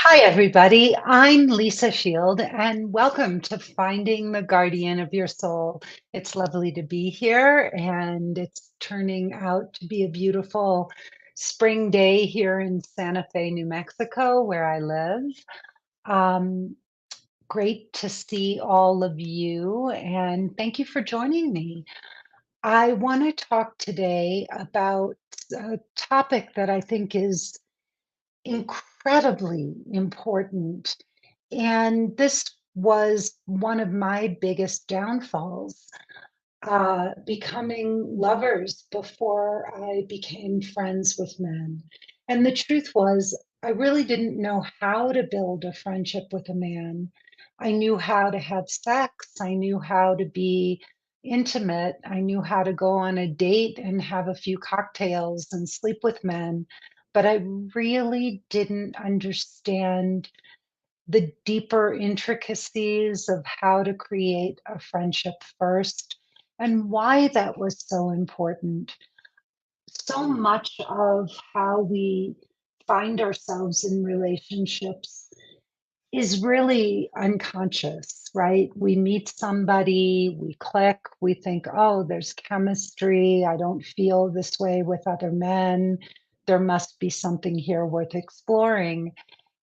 Hi, everybody. I'm Lisa Shield, and welcome to Finding the Guardian of Your Soul. It's lovely to be here, and it's turning out to be a beautiful spring day here in Santa Fe, New Mexico, where I live. Um, Great to see all of you, and thank you for joining me. I want to talk today about a topic that I think is incredibly important. And this was one of my biggest downfalls, becoming lovers before I became friends with men. And the truth was, I really didn't know how to build a friendship with a man. I knew how to have sex, I knew how to be intimate, I knew how to go on a date and have a few cocktails and sleep with men. But I really didn't understand the deeper intricacies of how to create a friendship first and why that was so important. So much of how we find ourselves in relationships is really unconscious, right? We meet somebody, we click, we think, oh, there's chemistry. I don't feel this way with other men. There must be something here worth exploring.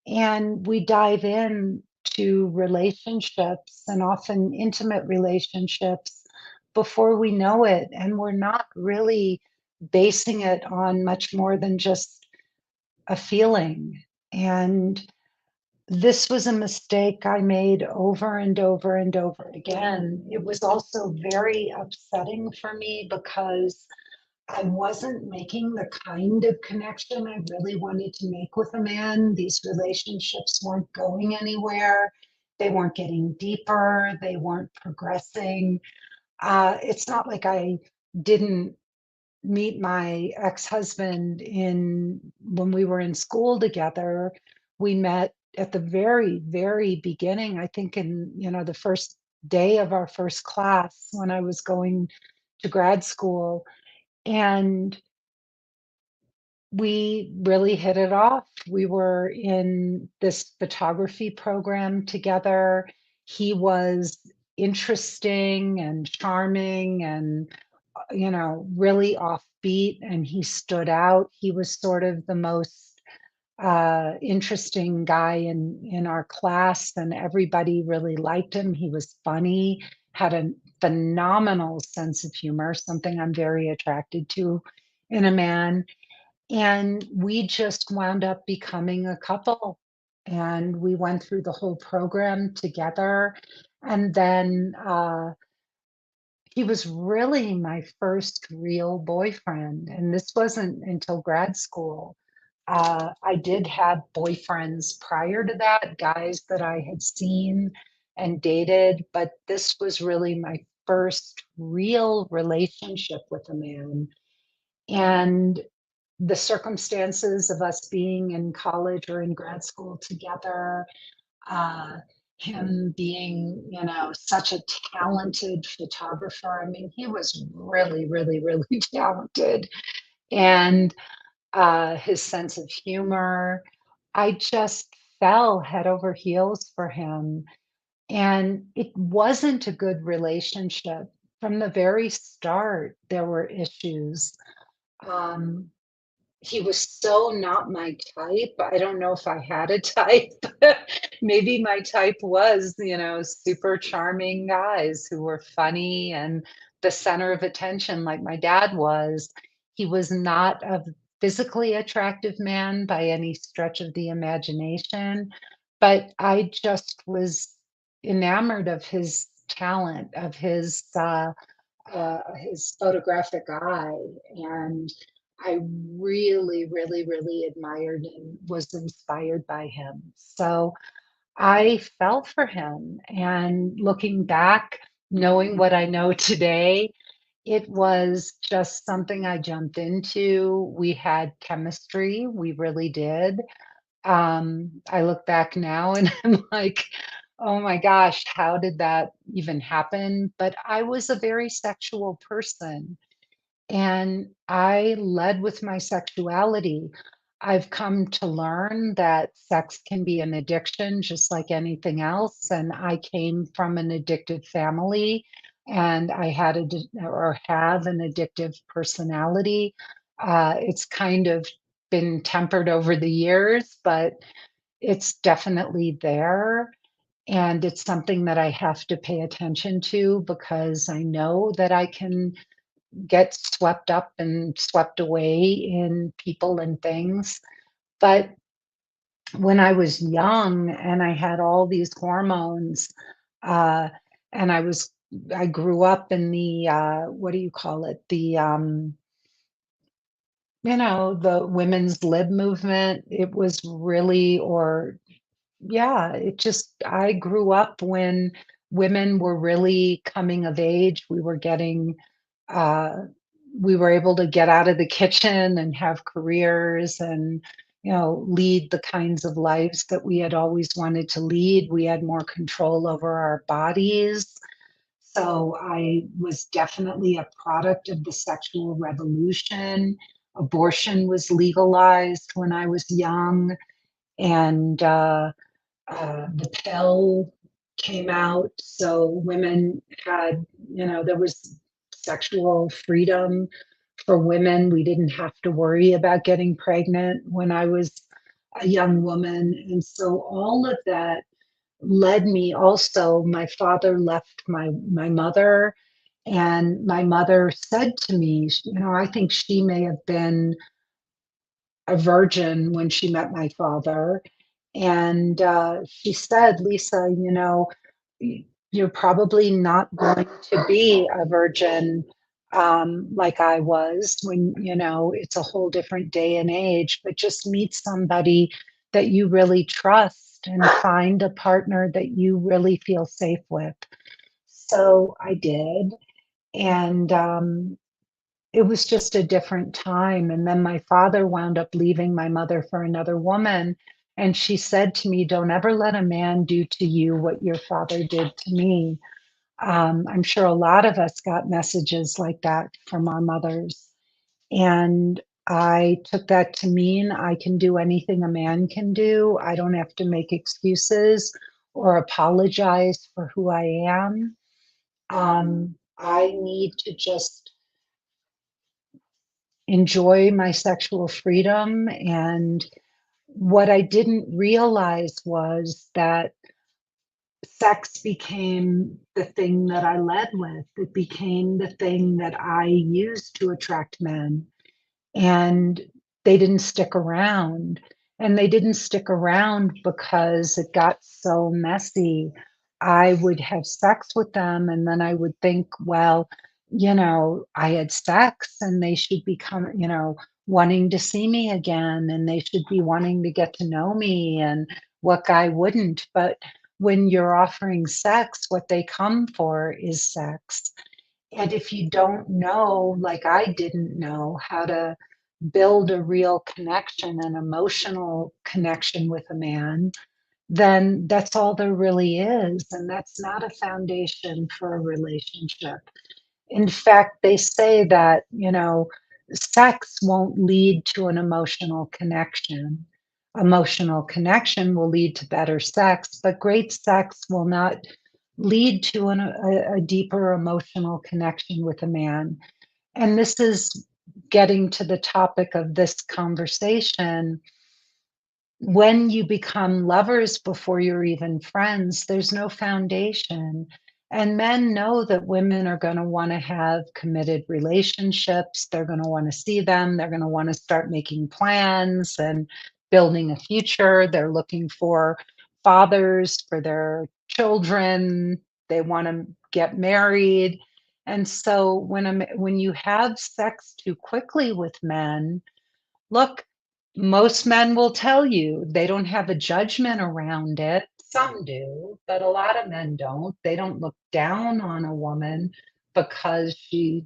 And we dive in to relationships and often intimate relationships before we know it. And we're not really basing it on much more than just a feeling. And this was a mistake I made over and over and over again. It was also very upsetting for me because I wasn't making the kind of connection I really wanted to make with a man. These relationships weren't going anywhere. They weren't getting deeper. They weren't progressing. It's not like I didn't meet my ex-husband in when we were in school together. We met at the very, very beginning, I think in, the first day of our first class when I was going to grad school. And we really hit it off. We were in this photography program together. He was interesting and charming and, really offbeat, and he stood out. He was sort of the most interesting guy in our class, and everybody really liked him. He was funny, had a phenomenal sense of humor, something I'm very attracted to in a man. And we just wound up becoming a couple. And we went through the whole program together. And then he was really my first real boyfriend. And this wasn't until grad school. I did have boyfriends prior to that, guys that I had seen and dated, but this was really my first real relationship with a man. And the circumstances of us being in college or in grad school together, uh, him being, such a talented photographer. I mean, he was really, really, really talented. And his sense of humor, I just fell head over heels for him. And it wasn't a good relationship. From the very start, there were issues. Um, he was so not my type. I don't know if I had a type. Maybe my type was, super charming guys who were funny and the center of attention like my dad was. He was not a physically attractive man by any stretch of the imagination, but I just was enamored of his talent, of his photographic eye, and I really, really, really admired and was inspired by him. So I fell for him. And looking back, knowing what I know today, it was just something I jumped into. We had chemistry, we really did. I look back now and I'm like, oh my gosh, how did that even happen? But I was a very sexual person and I led with my sexuality. I've come to learn that sex can be an addiction just like anything else, and I came from an addictive family, and I had or have an addictive personality. It's kind of been tempered over the years, but it's definitely there, and it's something that I have to pay attention to because I know that I can get swept up and swept away in people and things. But when I was young and I had all these hormones, uh, and I grew up in the, what do you call it? The women's lib movement. It was really, or yeah, I grew up when women were really coming of age. Uh, we were able to get out of the kitchen and have careers and, lead the kinds of lives that we had always wanted to lead. We had more control over our bodies. So I was definitely a product of the sexual revolution. Abortion was legalized when I was young, and the pill came out, so women had, there was sexual freedom for women. We didn't have to worry about getting pregnant when I was a young woman. And so all of that led me also, my father left my mother, and my mother said to me, I think she may have been a virgin when she met my father. And she said, Lisa, you're probably not going to be a virgin like I was when, it's a whole different day and age, but just meet somebody that you really trust and find a partner that you really feel safe with. So I did. And it was just a different time. And then my father wound up leaving my mother for another woman. And she said to me, "Don't ever let a man do to you what your father did to me." I'm sure a lot of us got messages like that from our mothers. And I took that to mean I can do anything a man can do. I don't have to make excuses or apologize for who I am. I need to just enjoy my sexual freedom. And what I didn't realize was that sex became the thing that I led with. It became the thing that I used to attract men. And they didn't stick around. And they didn't stick around because it got so messy. I would have sex with them, and then I would think, well, I had sex and they should become, wanting to see me again, and they should be wanting to get to know me. And what guy wouldn't? But when you're offering sex, what they come for is sex. And if you don't know, like I didn't know, how to build a real connection, an emotional connection with a man, then that's all there really is. And that's not a foundation for a relationship. In fact, they say that, sex won't lead to an emotional connection. Emotional connection will lead to better sex, but great sex will not lead to a deeper emotional connection with a man. And this is getting to the topic of this conversation. When you become lovers before you're even friends, there's no foundation. And men know that women are going to want to have committed relationships. They're going to want to see them. They're going to want to start making plans and building a future. They're looking for fathers for their children. They want to get married. And so when you have sex too quickly with men, look, most men will tell you they don't have a judgment around it. Some do, but a lot of men don't. They don't look down on a woman because she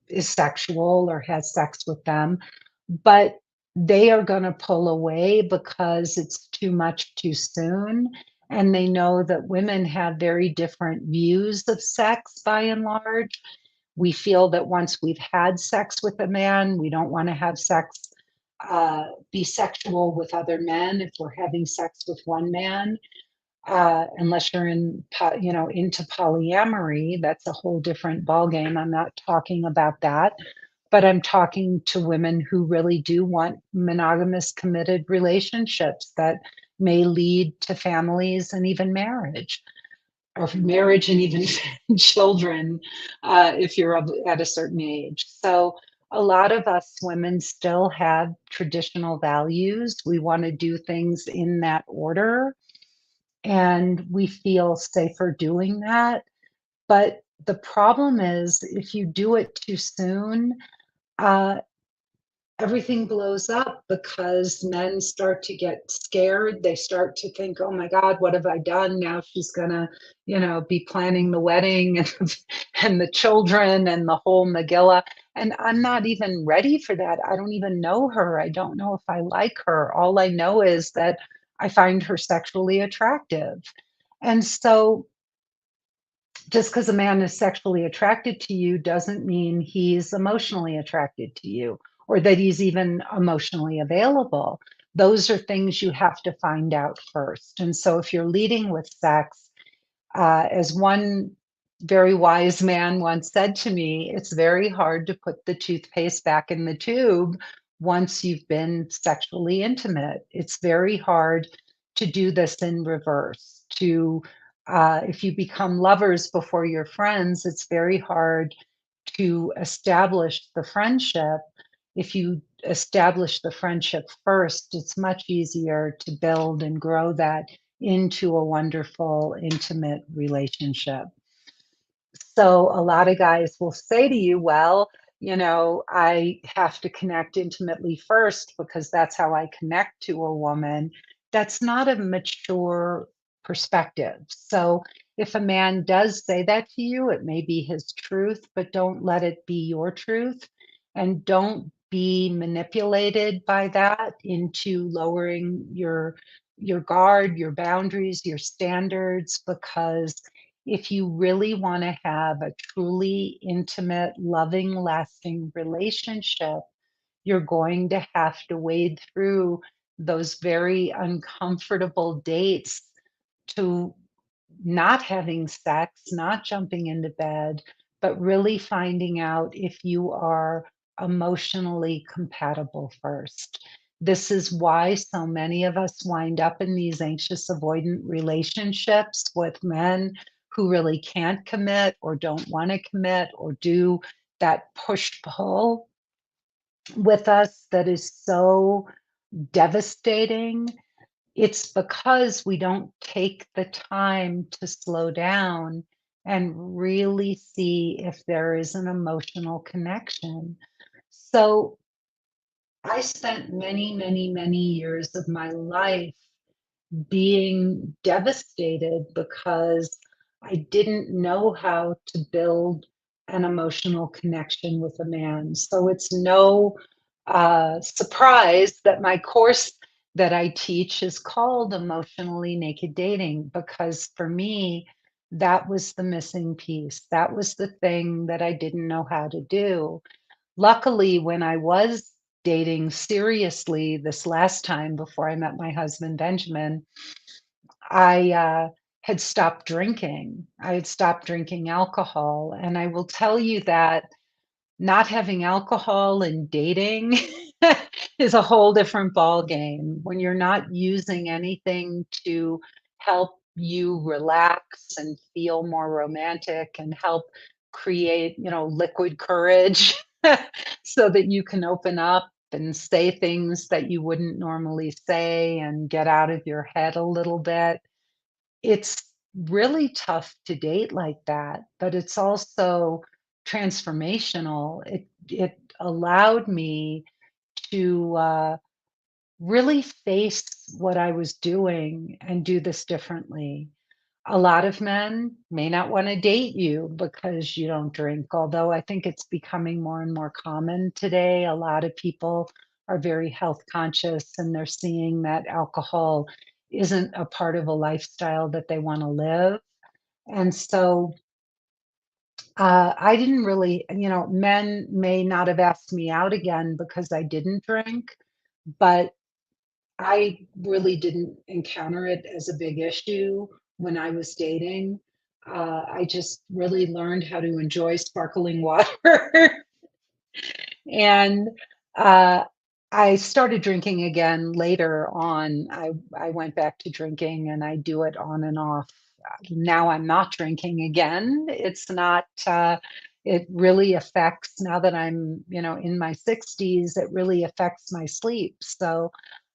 is sexual or has sex with them, but they are going to pull away because it's too much too soon. And they know that women have very different views of sex by and large. We feel that once we've had sex with a man, we don't want to have sex be sexual with other men if we're having sex with one man, unless you're into polyamory. That's a whole different ballgame. I'm not talking about that, but I'm talking to women who really do want monogamous, committed relationships that may lead to families and even marriage, or marriage and even children, if you're at a certain age. So a lot of us women still have traditional values. We want to do things in that order, and we feel safer doing that. But the problem is, if you do it too soon, uh, everything blows up because men start to get scared. They start to think, oh my God, what have I done? Now she's gonna, be planning the wedding and, and the children and the whole Megillah. And I'm not even ready for that. I don't even know her. I don't know if I like her. All I know is that I find her sexually attractive. And so just because a man is sexually attracted to you doesn't mean he's emotionally attracted to you, or that he's even emotionally available. Those are things you have to find out first. And so if you're leading with sex, as one very wise man once said to me, it's very hard to put the toothpaste back in the tube once you've been sexually intimate. It's very hard to do this in reverse. If you become lovers before you're friends, it's very hard to establish the friendship. If you establish the friendship first, it's much easier to build and grow that into a wonderful, intimate relationship. So a lot of guys will say to you, well, I have to connect intimately first because that's how I connect to a woman. That's not a mature perspective. So if a man does say that to you, it may be his truth, but don't let it be your truth. And don't be manipulated by that into lowering your guard, your boundaries, your standards, because if you really want to have a truly intimate, loving, lasting relationship, you're going to have to wade through those very uncomfortable dates to not having sex, not jumping into bed, but really finding out if you are emotionally compatible first. This is why so many of us wind up in these anxious avoidant relationships with men who really can't commit or don't want to commit or do that push pull with us that is so devastating. It's because we don't take the time to slow down and really see if there is an emotional connection. So I spent many, many, many years of my life being devastated because I didn't know how to build an emotional connection with a man. So it's no surprise that my course that I teach is called Emotionally Naked Dating, because for me, that was the missing piece. That was the thing that I didn't know how to do. Luckily, when I was dating seriously this last time before I met my husband, Benjamin, I had stopped drinking. I had stopped drinking alcohol. And I will tell you that not having alcohol and dating is a whole different ball game. When you're not using anything to help you relax and feel more romantic and help create, liquid courage so that you can open up and say things that you wouldn't normally say and get out of your head a little bit. It's really tough to date like that, but it's also transformational. It allowed me to really face what I was doing and do this differently. A lot of men may not want to date you because you don't drink, although I think it's becoming more and more common today. A lot of people are very health conscious and they're seeing that alcohol isn't a part of a lifestyle that they want to live. And so I didn't really, men may not have asked me out again because I didn't drink, but I really didn't encounter it as a big issue when I was dating. I just really learned how to enjoy sparkling water. And, uh, I started drinking again later on. I went back to drinking, and I do it on and off. Now I'm not drinking again. It's not, it really affects now that I'm, in my 60s, it really affects my sleep. So,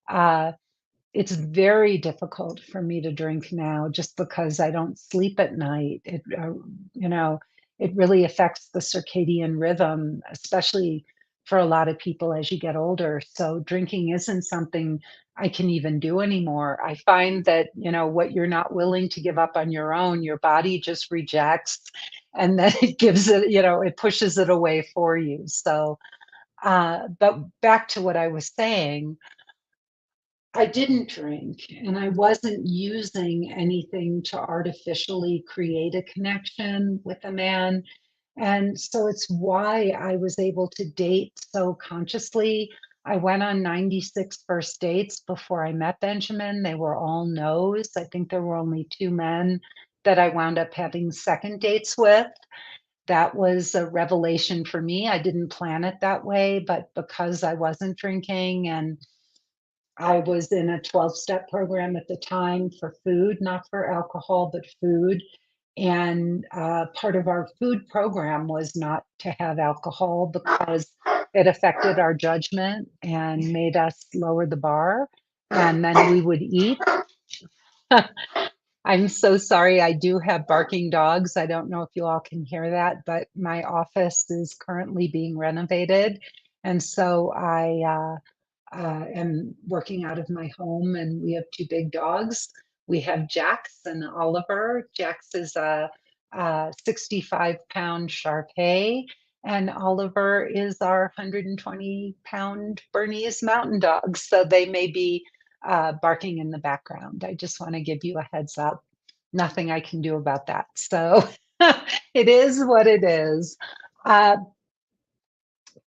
uh it's very difficult for me to drink now just because I don't sleep at night. You know, it really affects the circadian rhythm, especially for a lot of people as you get older. So drinking isn't something I can even do anymore. I find that, what you're not willing to give up on your own, your body just rejects and then it gives it, it pushes it away for you. So, but back to what I was saying, I didn't drink, and I wasn't using anything to artificially create a connection with a man, and so it's why I was able to date so consciously. I went on 96 first dates before I met Benjamin. They were all no's. I think there were only 2 men that I wound up having second dates with. That was a revelation for me. I didn't plan it that way, but because I wasn't drinking and I was in a 12-step program at the time for food, not for alcohol, but food. And part of our food program was not to have alcohol because it affected our judgment and made us lower the bar. And then we would eat. I'm so sorry. I do have barking dogs. I don't know if you all can hear that, but my office is currently being renovated. And so I am working out of my home, and we have 2 big dogs. We have Jax and Oliver. Jax is a 65-pound Shar Pei, and Oliver is our 120-pound Bernese Mountain Dog. So they may be barking in the background. I just want to give you a heads up. Nothing I can do about that. So it is what it is. Uh,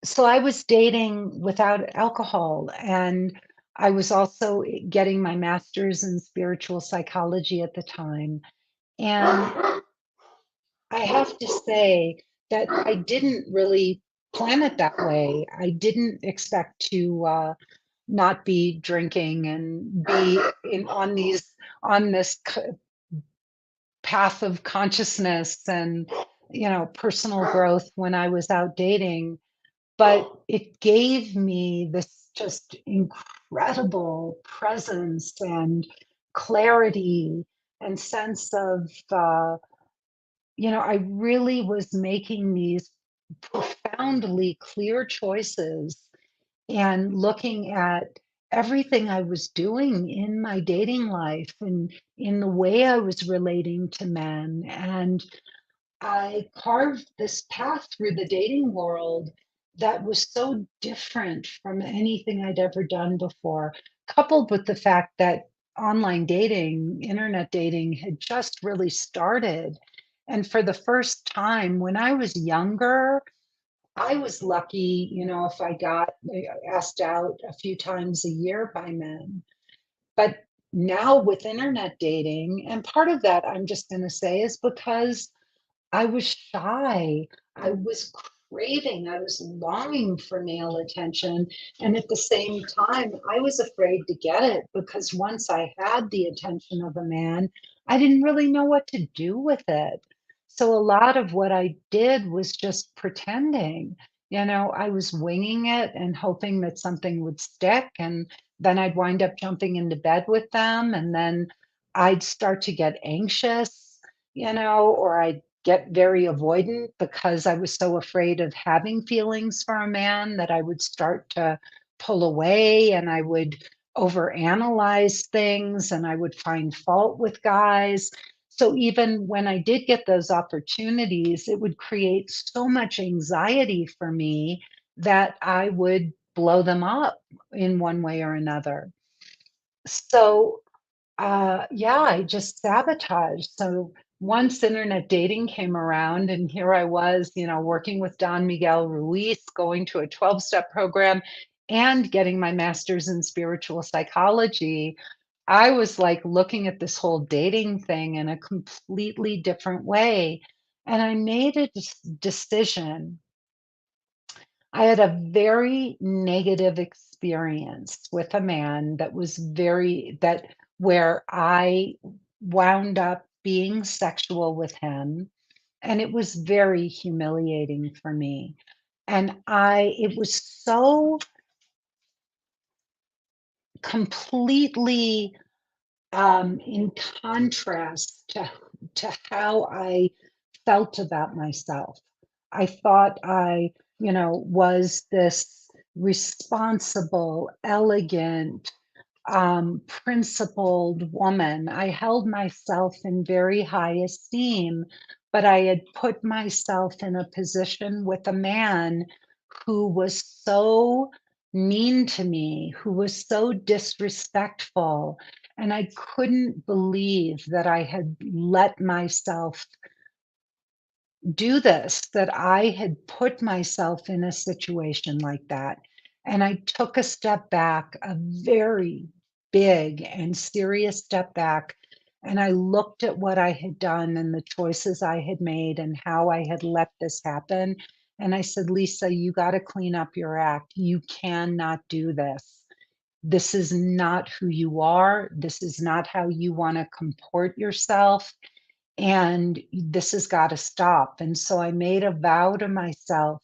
so I was dating without alcohol, and I was also getting my master's in spiritual psychology at the time. And I have to say that I didn't really plan it that way. I didn't expect to not be drinking and be on this path of consciousness and personal growth when I was out dating, but it gave me this just incredible presence and clarity and sense of, I really was making these profoundly clear choices and looking at everything I was doing in my dating life and in the way I was relating to men. And I carved this path through the dating world that was so different from anything I'd ever done before, coupled with the fact that online dating, internet dating had just really started. And for the first time, when I was younger, I was lucky, if I got asked out a few times a year by men. But now with internet dating, and part of that I'm just going to say is because I was shy. I was I was longing for male attention. And at the same time, I was afraid to get it because once I had the attention of a man, I didn't really know what to do with it. So a lot of what I did was just pretending. I was winging it and hoping that something would stick. And then I'd wind up jumping into bed with them. And then I'd start to get anxious, or I'd get very avoidant because I was so afraid of having feelings for a man that I would start to pull away and I would overanalyze things and I would find fault with guys. So even when I did get those opportunities, it would create so much anxiety for me that I would blow them up in one way or another. So yeah, I just sabotaged. So once internet dating came around, and here I was, working with Don Miguel Ruiz, going to a 12-step program. and getting my master's in spiritual psychology, I was, like, looking at this whole dating thing in a completely different way, and I made a decision. I had a very negative experience with a man that was very that where I wound up being sexual with him, and it was very humiliating for me. And I it was so completely, in contrast to how I felt about myself. I thought I, was this responsible, elegant, principled woman. I held myself in very high esteem, but I had put myself in a position with a man who was so mean to me, who was so disrespectful. And I couldn't believe that I had let myself do this, that I had put myself in a situation like that. And I took a step back, a very big and serious step back. And I looked at what I had done and the choices I had made and how I had let this happen. And I said, Lisa, you got to clean up your act. You cannot do this. This is not who you are. This is not how you want to comport yourself, and this has got to stop. And so I made a vow to myself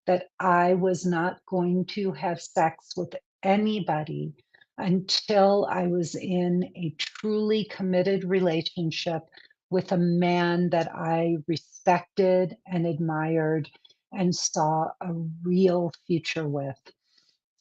that I was not going to have sex with anybody until I was in a truly committed relationship with a man that I respected and admired and saw a real future with.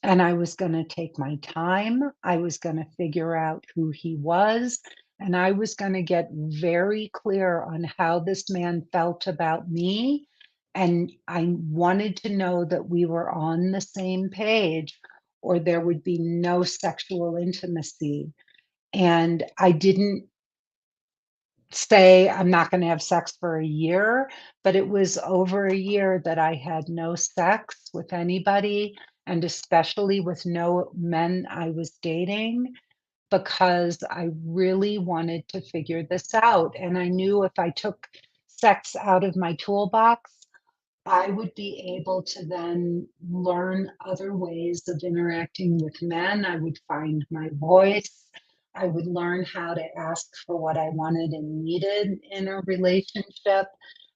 And I was gonna take my time, I was gonna figure out who he was, and I was gonna get very clear on how this man felt about me, and I wanted to know that we were on the same page, or there would be no sexual intimacy. And I didn't say I'm not gonna have sex for a year, but it was over a year that I had no sex with anybody, and especially with no men I was dating, because I really wanted to figure this out, and I knew if I took sex out of my toolbox, I would be able to then learn other ways of interacting with men. I would find my voice. I would learn how to ask for what I wanted and needed in a relationship.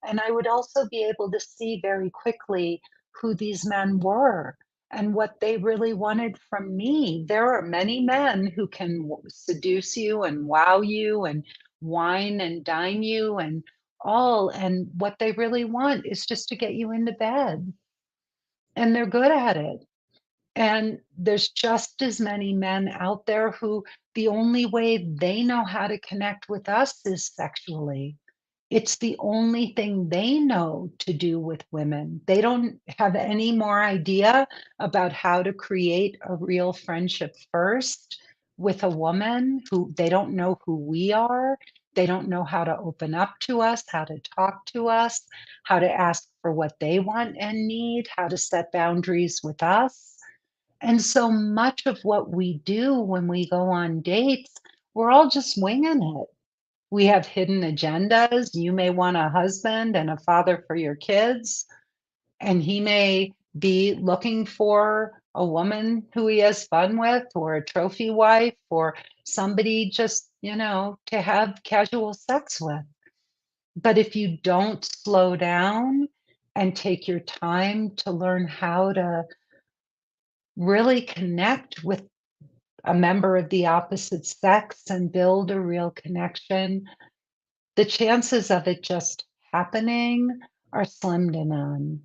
And I would also be able to see very quickly who these men were and what they really wanted from me. There are many men who can seduce you and wow you and wine and dine you and all, and what they really want is just to get you into bed, and they're good at it. And there's just as many men out there who the only way they know how to connect with us is sexually. It's the only thing they know to do with women. They don't have any more idea about how to create a real friendship first with a woman who they don't know who we are. They don't know how to open up to us, how to talk to us, how to ask for what they want and need, how to set boundaries with us. And so much of what we do when we go on dates, we're all just winging it. We have hidden agendas. You may want a husband and a father for your kids, and he may be looking for a woman who he has fun with, or a trophy wife, or somebody just, to have casual sex with. But if you don't slow down and take your time to learn how to really connect with a member of the opposite sex and build a real connection, the chances of it just happening are slim to none.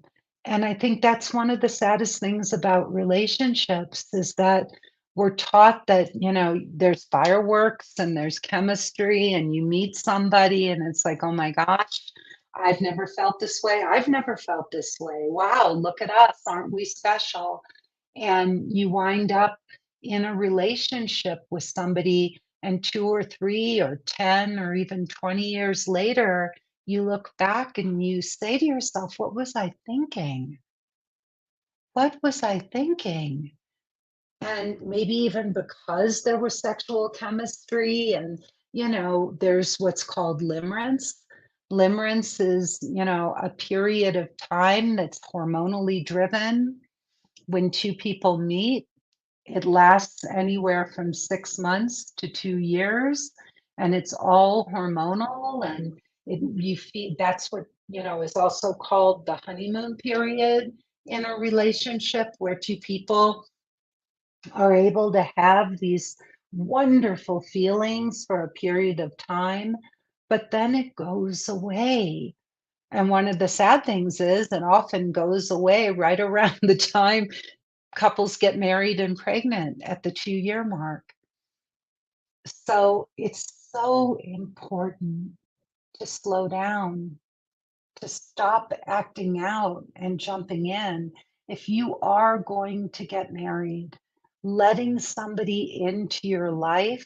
And I think that's one of the saddest things about relationships is that we're taught that, there's fireworks and there's chemistry and you meet somebody and it's like, oh my gosh, I've never felt this way. I've never felt this way. Wow, look at us. Aren't we special? And you wind up in a relationship with somebody, and 2 or 3 or 10 or even 20 years later, you look back and you say to yourself, "What was I thinking? What was I thinking?" And maybe even because there was sexual chemistry and, there's what's called limerence. Limerence is, a period of time that's hormonally driven when two people meet. It lasts anywhere from 6 months to 2 years, and it's all hormonal, and you feel that's what, is also called the honeymoon period in a relationship where two people are able to have these wonderful feelings for a period of time, but then it goes away. And one of the sad things is it often goes away right around the time couples get married and pregnant at the 2-year mark. So it's so important to slow down, to stop acting out and jumping in. If you are going to get married, letting somebody into your life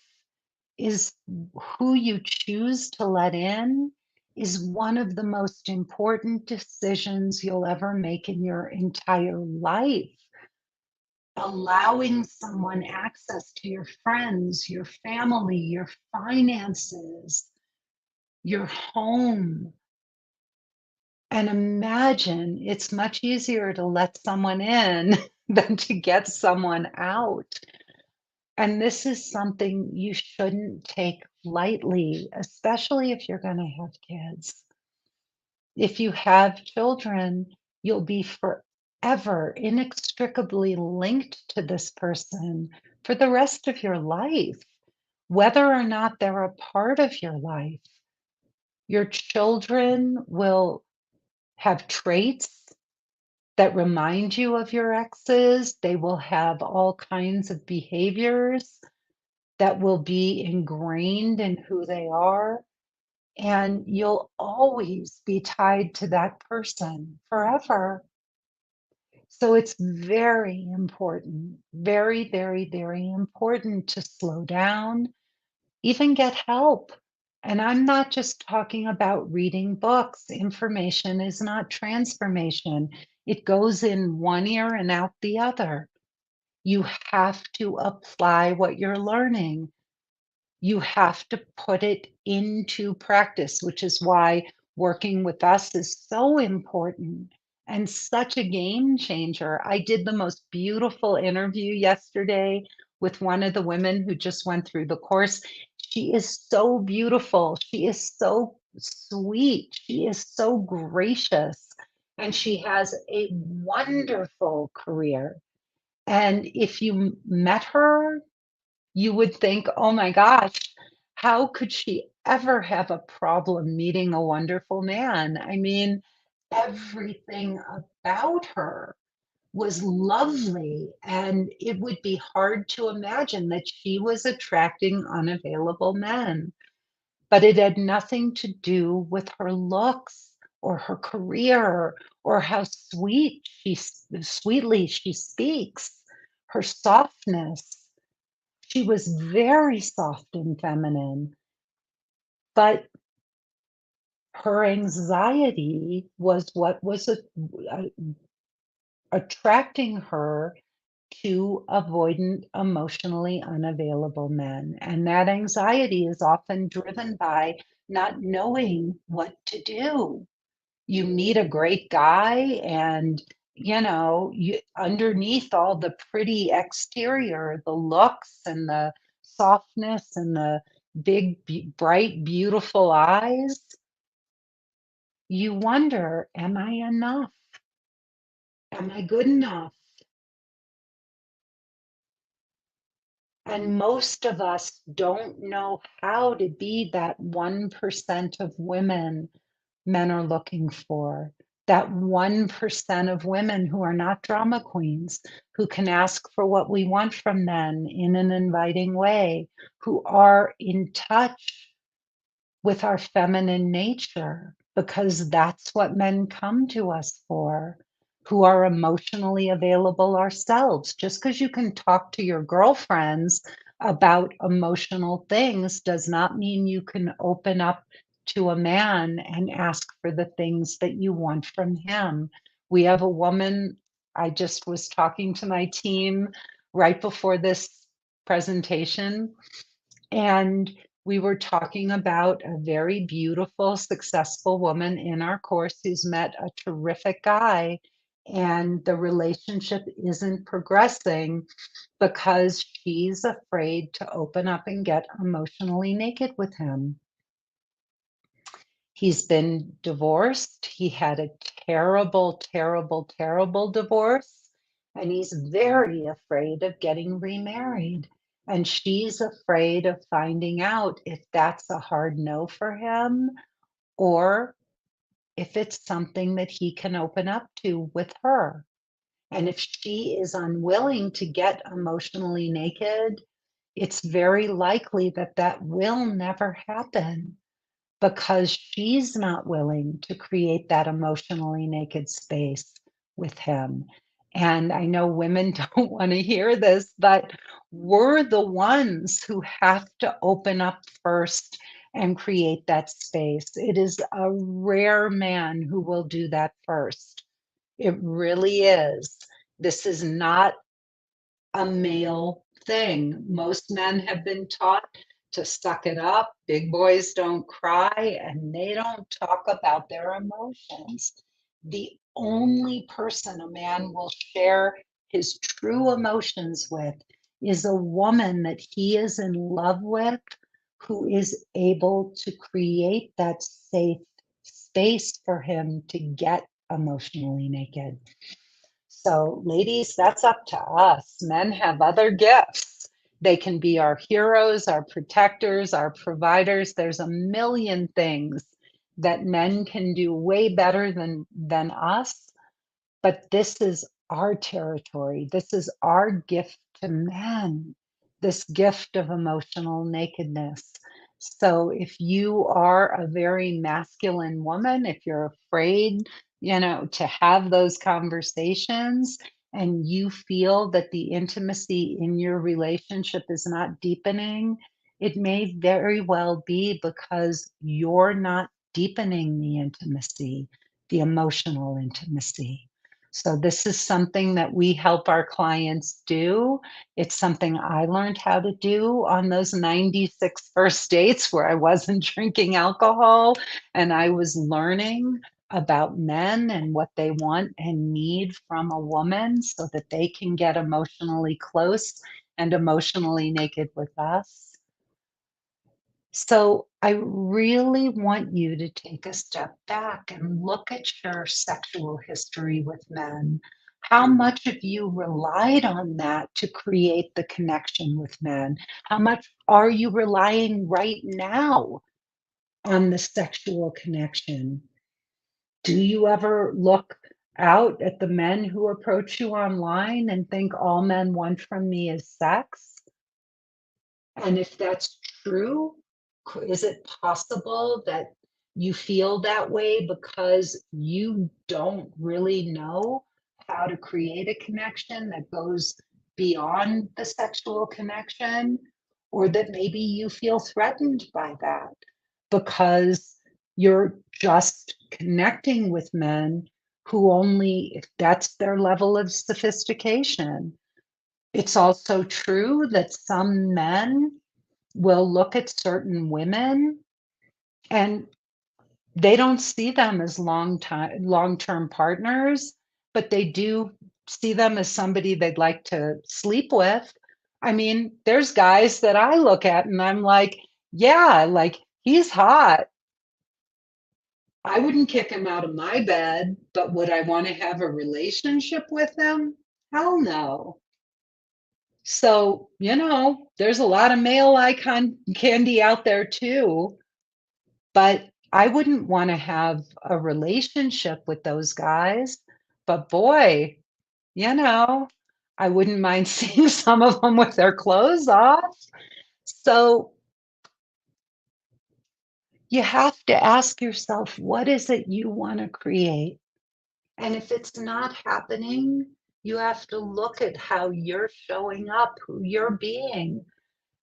is who you choose to let in is one of the most important decisions you'll ever make in your entire life. Allowing someone access to your friends, your family, your finances, your home. And imagine it's much easier to let someone in than to get someone out. And this is something you shouldn't take lightly, especially if you're going to have kids. If you have children, you'll be forever inextricably linked to this person for the rest of your life, whether or not they're a part of your life. Your children will have traits that remind you of your exes. They will have all kinds of behaviors that will be ingrained in who they are. And you'll always be tied to that person forever. So it's very important, very, very, very important to slow down, even get help. And I'm not just talking about reading books. Information is not transformation. It goes in one ear and out the other. You have to apply what you're learning. You have to put it into practice, which is why working with us is so important and such a game changer. I did the most beautiful interview yesterday with one of the women who just went through the course. She is so beautiful. She is so sweet. She is so gracious. And she has a wonderful career. And if you met her, you would think, "Oh my gosh, how could she ever have a problem meeting a wonderful man?" I mean, everything about her was lovely, and it would be hard to imagine that she was attracting unavailable men. But it had nothing to do with her looks or her career or how sweetly she speaks, her softness. She was very soft and feminine, but her anxiety was what was attracting her to avoidant, emotionally unavailable men. And that anxiety is often driven by not knowing what to do. You meet a great guy and you underneath all the pretty exterior, the looks and the softness and the big bright beautiful eyes, you wonder, am I enough? Am I good enough? And most of us don't know how to be that 1% of women men are looking for, that 1% of women who are not drama queens, who can ask for what we want from men in an inviting way, who are in touch with our feminine nature, because that's what men come to us for, who are emotionally available ourselves. Just because you can talk to your girlfriends about emotional things does not mean you can open up to a man and ask for the things that you want from him. We have a woman, I just was talking to my team right before this presentation, and we were talking about a very beautiful, successful woman in our course who's met a terrific guy, and the relationship isn't progressing because she's afraid to open up and get emotionally naked with him. He's been divorced. He had a terrible, terrible, terrible divorce, and he's very afraid of getting remarried. And she's afraid of finding out if that's a hard no for him or if it's something that he can open up to with her. And if she is unwilling to get emotionally naked, it's very likely that that will never happen because she's not willing to create that emotionally naked space with him. And I know women don't want to hear this, but we're the ones who have to open up first and create that space. It is a rare man who will do that first. It really is. This is not a male thing. Most men have been taught to suck it up. Big boys don't cry and they don't talk about their emotions. The only person a man will share his true emotions with is a woman that he is in love with who is able to create that safe space for him to get emotionally naked. So, ladies, that's up to us. Men have other gifts. They can be our heroes, our protectors, our providers. There's a million things that men can do way better than us, but this is our territory. This is our gift to men, this gift of emotional nakedness. So if you are a very masculine woman, if you're afraid, to have those conversations and you feel that the intimacy in your relationship is not deepening, it may very well be because you're not deepening the intimacy, the emotional intimacy. So this is something that we help our clients do. It's something I learned how to do on those 96 first dates where I wasn't drinking alcohol and I was learning about men and what they want and need from a woman so that they can get emotionally close and emotionally naked with us. So I really want you to take a step back and look at your sexual history with men. How much of you relied on that to create the connection with men? How much are you relying right now on the sexual connection? Do you ever look out at the men who approach you online and think all men want from me is sex? And if that's true, is it possible that you feel that way because you don't really know how to create a connection that goes beyond the sexual connection? Or that maybe you feel threatened by that because you're just connecting with men who only, if that's their level of sophistication. It's also true that some men will look at certain women and they don't see them as long-term partners, but they do see them as somebody they'd like to sleep with. I mean, there's guys that I look at and I'm like, yeah, like he's hot. I wouldn't kick him out of my bed, but would I want to have a relationship with him? Hell no. So, there's a lot of male icon candy out there too, but I wouldn't want to have a relationship with those guys. But boy, you know, I wouldn't mind seeing some of them with their clothes off. So you have to ask yourself, what is it you want to create? And if it's not happening, you have to look at how you're showing up, who you're being,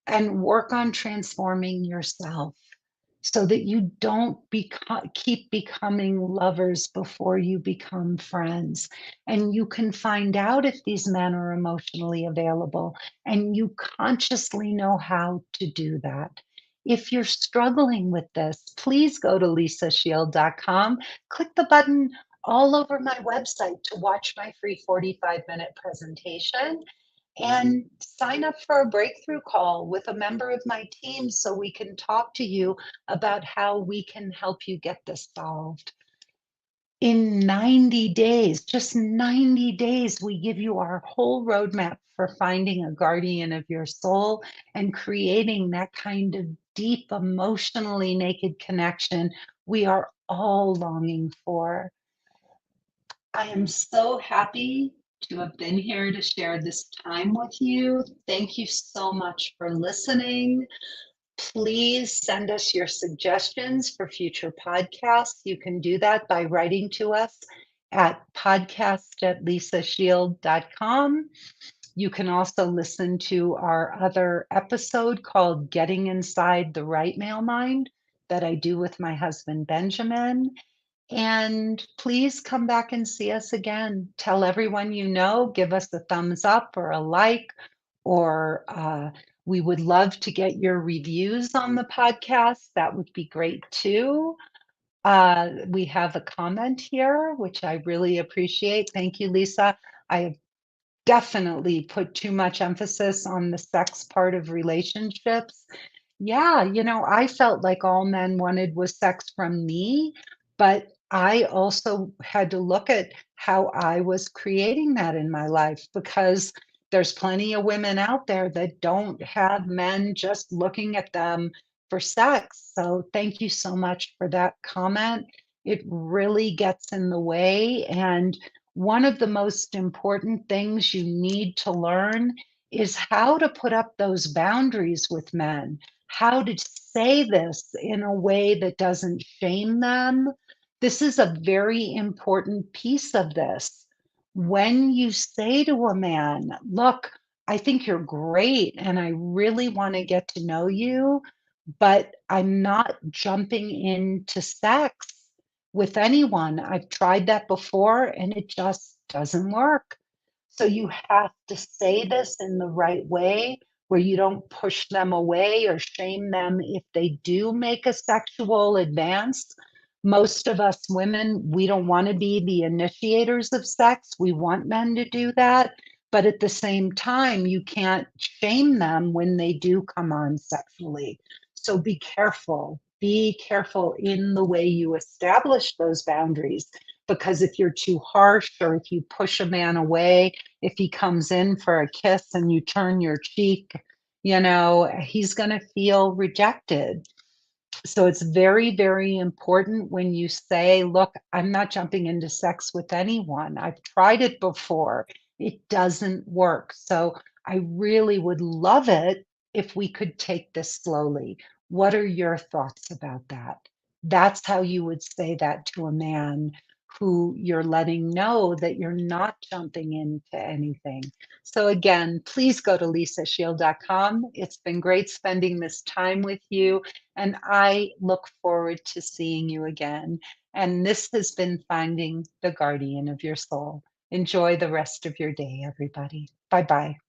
and work on transforming yourself. so that you don't keep becoming lovers before you become friends. And you can find out if these men are emotionally available, and you consciously know how to do that. If you're struggling with this, please go to lisashield.com, click the button all over my website to watch my free 45-minute presentation, and sign up for a breakthrough call with a member of my team so we can talk to you about how we can help you get this solved. In 90 days, just 90 days, we give you our whole roadmap for finding a guardian of your soul and creating that kind of deep, emotionally naked connection we are all longing for. I am so happy to have been here to share this time with you. Thank you so much for listening. Please send us your suggestions for future podcasts. You can do that by writing to us at podcast@lisashield.com. You can also listen to our other episode called Getting Inside the Right Male Mind that I do with my husband, Benjamin. And please come back and see us again. Tell everyone you know, give us a thumbs up or a like, or we would love to get your reviews on the podcast. That would be great too. We have a comment here, which I really appreciate. Thank you, Lisa. I have definitely put too much emphasis on the sex part of relationships. Yeah, I felt like all men wanted was sex from me, but I also had to look at how I was creating that in my life, because there's plenty of women out there that don't have men just looking at them for sex. So thank you so much for that comment. It really gets in the way. And one of the most important things you need to learn is how to put up those boundaries with men, how to say this in a way that doesn't shame them. This is a very important piece of this. When you say to a man, look, I think you're great and I really want to get to know you, but I'm not jumping into sex with anyone. I've tried that before and it just doesn't work. So you have to say this in the right way where you don't push them away or shame them if they do make a sexual advance. Most of us women, we don't want to be the initiators of sex. We want men to do that. But at the same time, you can't shame them when they do come on sexually. So be careful. Be careful in the way you establish those boundaries, because if you're too harsh or if you push a man away, if he comes in for a kiss and you turn your cheek, he's going to feel rejected. So it's very, very important when you say, look, I'm not jumping into sex with anyone. I've tried it before. It doesn't work. So I really would love it if we could take this slowly. What are your thoughts about that? That's how you would say that to a man who you're letting know that you're not jumping into anything. So again, please go to lisashield.com. It's been great spending this time with you, and I look forward to seeing you again. And this has been Finding the Guardian of Your Soul. Enjoy the rest of your day, everybody. Bye bye.